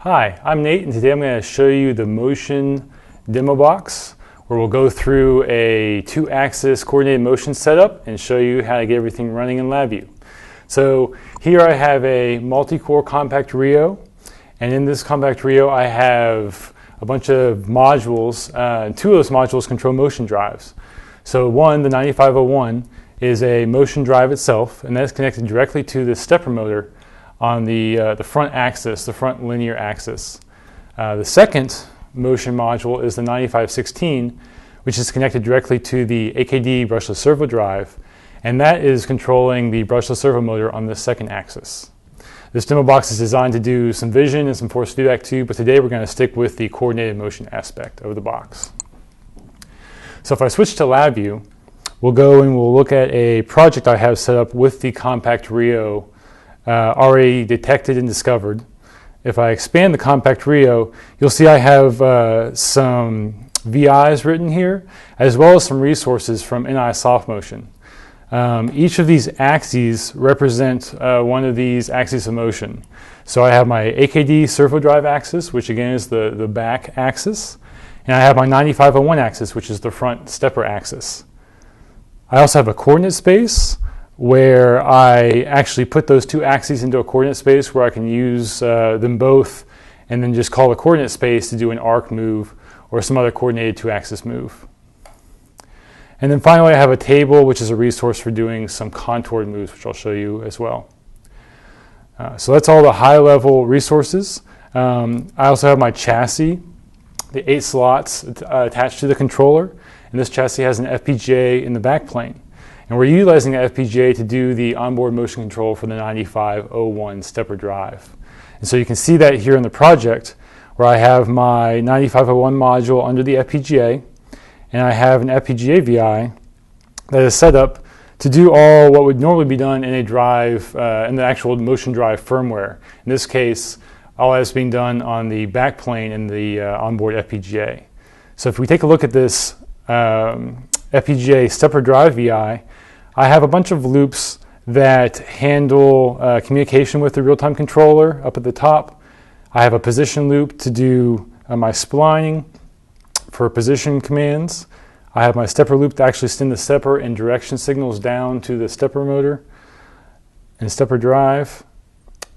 Hi, I'm Nate, and today I'm going to show you the Motion Demobox, where we'll go through a 2-axis coordinated motion setup and show you how to get everything running in LabVIEW. So here I have a multi-core CompactRIO, and in this CompactRIO I have a bunch of modules. 2 of those modules control motion drives. So one, the 9501, is a motion drive itself, and that's connected directly to the stepper motor on the front axis, the front linear axis. The second motion module is the 9516, which is connected directly to the AKD brushless servo drive, and that is controlling the brushless servo motor on the second axis. This demo box is designed to do some vision and some force feedback too, but today we're going to stick with the coordinated motion aspect of the box. So if I switch to LabVIEW, we'll go and we'll look at a project I have set up with the CompactRIO already detected and discovered. If I expand the CompactRIO, you'll see I have some VIs written here, as well as some resources from NI SoftMotion. Each of these axes represent one of these axes of motion. So I have my AKD servo drive axis, which again is the back axis, and I have my 9501 axis, which is the front stepper axis. I also have a coordinate space where I actually put those 2 axes into a coordinate space where I can use them both and then just call the coordinate space to do an arc move or some other coordinated 2-axis move. And then finally I have a table, which is a resource for doing some contoured moves, which I'll show you as well. So that's all the high-level resources. I also have my chassis, the 8 slots attached to the controller, and this chassis has an FPGA in the backplane. And we're utilizing the FPGA to do the onboard motion control for the 9501 stepper drive. And so you can see that here in the project, where I have my 9501 module under the FPGA, and I have an FPGA VI that is set up to do all what would normally be done in a drive, in the actual motion drive firmware. In this case, all that's being done on the backplane in the onboard FPGA. So if we take a look at this FPGA stepper drive VI, I have a bunch of loops that handle communication with the real-time controller up at the top. I have a position loop to do my splining for position commands. I have my stepper loop to actually send the stepper and direction signals down to the stepper motor and stepper drive.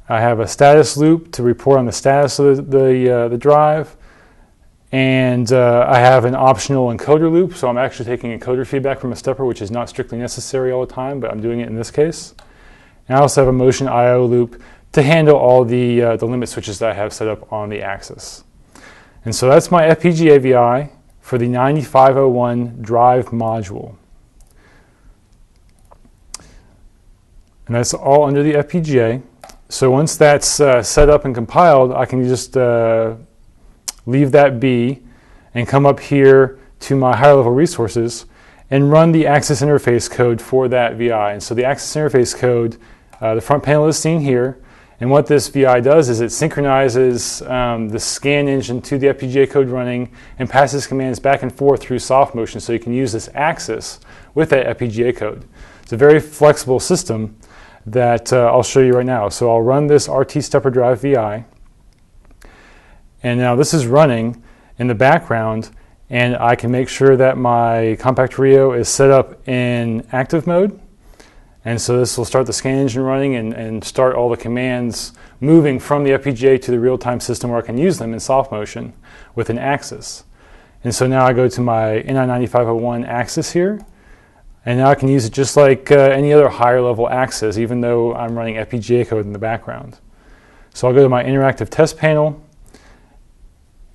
I have a status loop to report on the status of the drive. And I have an optional encoder loop, so I'm actually taking encoder feedback from a stepper, which is not strictly necessary all the time, but I'm doing it in this case. And I also have a motion I/O loop to handle all the limit switches that I have set up on the axis. And so that's my FPGA VI for the 9501 drive module. And that's all under the FPGA. So once that's set up and compiled, I can just leave that be and come up here to my higher level resources and run the axis interface code for that VI. And so the axis interface code, the front panel is seen here, and what this VI does is it synchronizes the scan engine to the FPGA code running and passes commands back and forth through SoftMotion, so you can use this axis with that FPGA code. It's a very flexible system that I'll show you right now. So I'll run this RT stepper drive VI. And now this is running in the background, and I can make sure that my CompactRIO is set up in active mode. And so this will start the scan engine running and start all the commands moving from the FPGA to the real-time system where I can use them in SoftMotion with an axis. And so now I go to my NI9501 axis here, and now I can use it just like any other higher level axis, even though I'm running FPGA code in the background. So I'll go to my interactive test panel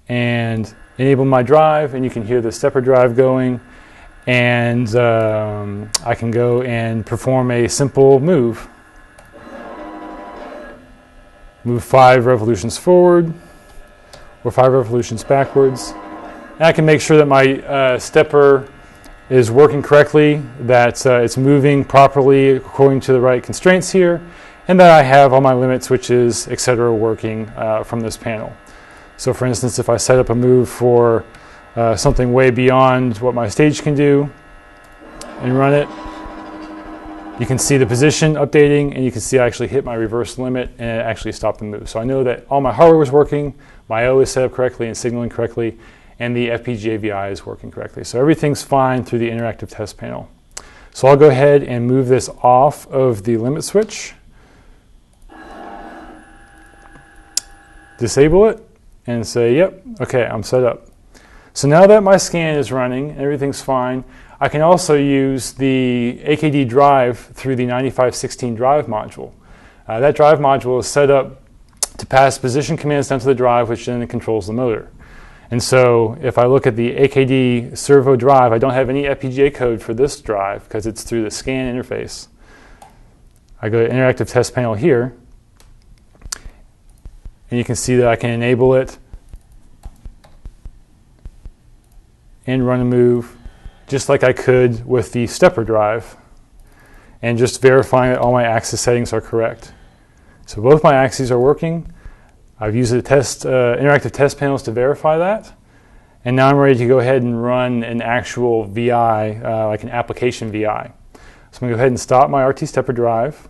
and enable my drive, and you can hear the stepper drive going, and I can go and perform a simple move. Move 5 revolutions forward or 5 revolutions backwards. And I can make sure that my stepper is working correctly, that it's moving properly according to the right constraints here, and that I have all my limit switches, etc., working from this panel. So for instance, if I set up a move for something way beyond what my stage can do and run it, you can see the position updating, and you can see I actually hit my reverse limit and it actually stopped the move. So I know that all my hardware was working, my I/O is set up correctly and signaling correctly, and the FPGA VI is working correctly. So everything's fine through the interactive test panel. So I'll go ahead and move this off of the limit switch, disable it, and say, yep, okay, I'm set up. So now that my scan is running and everything's fine, I can also use the AKD drive through the 9516 drive module. That drive module is set up to pass position commands down to the drive, which then controls the motor. And so if I look at the AKD servo drive, I don't have any FPGA code for this drive because it's through the scan interface. I go to interactive test panel here, and you can see that I can enable it and run a move just like I could with the stepper drive, and just verifying that all my axis settings are correct. So both my axes are working. I've used the interactive test panels to verify that, and now I'm ready to go ahead and run an actual VI, like an application VI. So I'm going to go ahead and stop my RT stepper drive,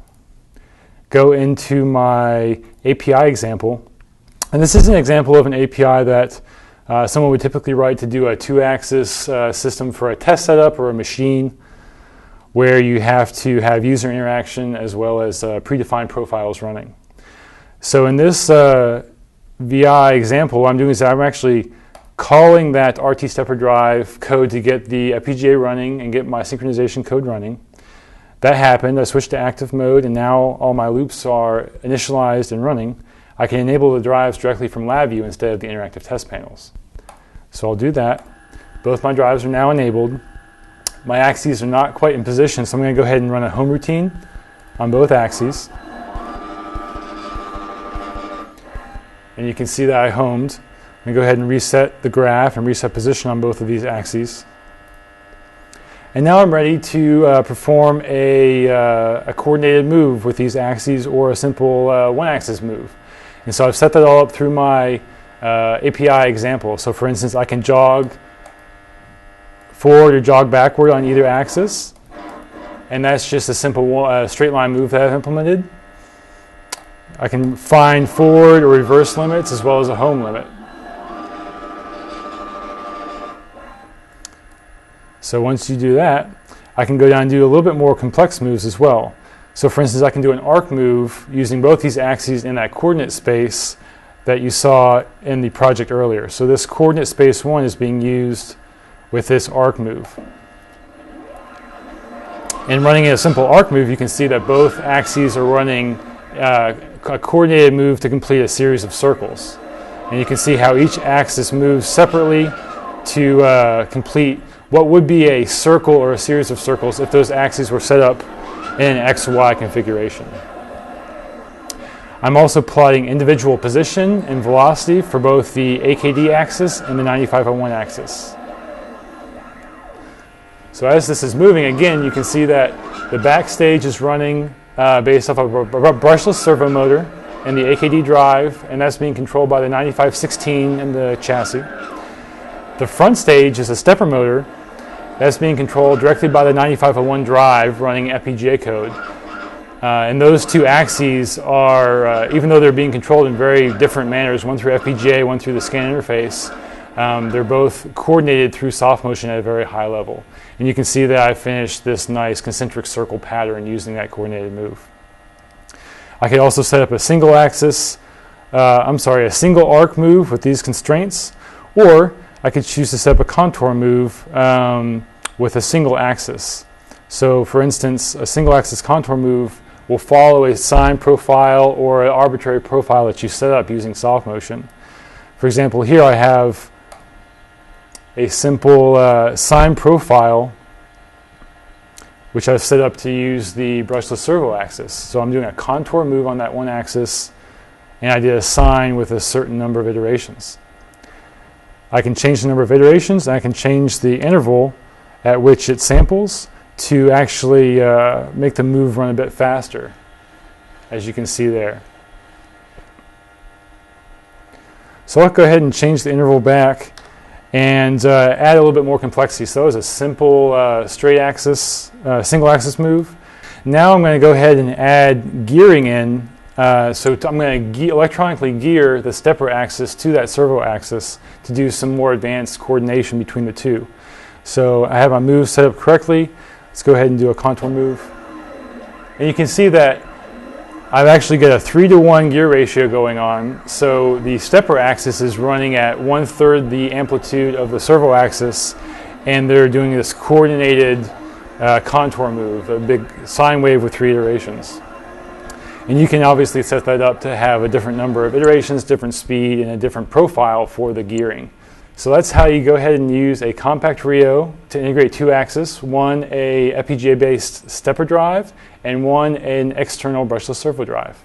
go into my API example, and this is an example of an API that someone would typically write to do a 2-axis system for a test setup or a machine where you have to have user interaction as well as predefined profiles running. So in this VI example, what I'm doing is I'm actually calling that RT stepper drive code to get the FPGA running and get my synchronization code running. That happened. I switched to active mode, and now all my loops are initialized and running. I can enable the drives directly from LabVIEW instead of the interactive test panels. So I'll do that. Both my drives are now enabled. My axes are not quite in position, so I'm going to go ahead and run a home routine on both axes. And you can see that I homed. I'm going to go ahead and reset the graph and reset position on both of these axes. And now I'm ready to perform a coordinated move with these axes, or a simple one-axis move. And so I've set that all up through my API example. So for instance, I can jog forward or jog backward on either axis. And that's just a simple straight line move that I've implemented. I can find forward or reverse limits as well as a home limit. So once you do that, I can go down and do a little bit more complex moves as well. So for instance, I can do an arc move using both these axes in that coordinate space that you saw in the project earlier. So this coordinate space 1 is being used with this arc move. And running a simple arc move, you can see that both axes are running a coordinated move to complete a series of circles. And you can see how each axis moves separately to complete what would be a circle or a series of circles if those axes were set up in an XY configuration. I'm also plotting individual position and velocity for both the AKD axis and the 9501 axis. So as this is moving, again, you can see that the backstage is running based off of a brushless servo motor and the AKD drive, and that's being controlled by the 9516 and the chassis. The front stage is a stepper motor that's being controlled directly by the 9501 drive running FPGA code. And those two axes are, even though they're being controlled in very different manners, one through FPGA, one through the scan interface, they're both coordinated through SoftMotion at a very high level. And you can see that I finished this nice concentric circle pattern using that coordinated move. I could also set up a single axis, a single arc move with these constraints, or I could choose to set up a contour move with a single axis. So for instance, a single axis contour move will follow a sine profile or an arbitrary profile that you set up using SoftMotion. For example, here I have a simple sine profile which I've set up to use the brushless servo axis. So I'm doing a contour move on that one axis, and I did a sine with a certain number of iterations. I can change the number of iterations, and I can change the interval at which it samples to actually make the move run a bit faster, as you can see there. So I'll go ahead and change the interval back and add a little bit more complexity. So that was a simple straight axis, single axis move. Now I'm going to go ahead and add gearing in. I'm going to electronically gear the stepper axis to that servo axis to do some more advanced coordination between the two. So I have my move set up correctly. Let's go ahead and do a contour move. And you can see that I've actually got a 3-to-1 gear ratio going on. So the stepper axis is running at 1/3 the amplitude of the servo axis, and they're doing this coordinated contour move, a big sine wave with 3 iterations. And you can obviously set that up to have a different number of iterations, different speed, and a different profile for the gearing. So that's how you go ahead and use a CompactRIO to integrate 2 axes, one a FPGA-based stepper drive, and one an external brushless servo drive.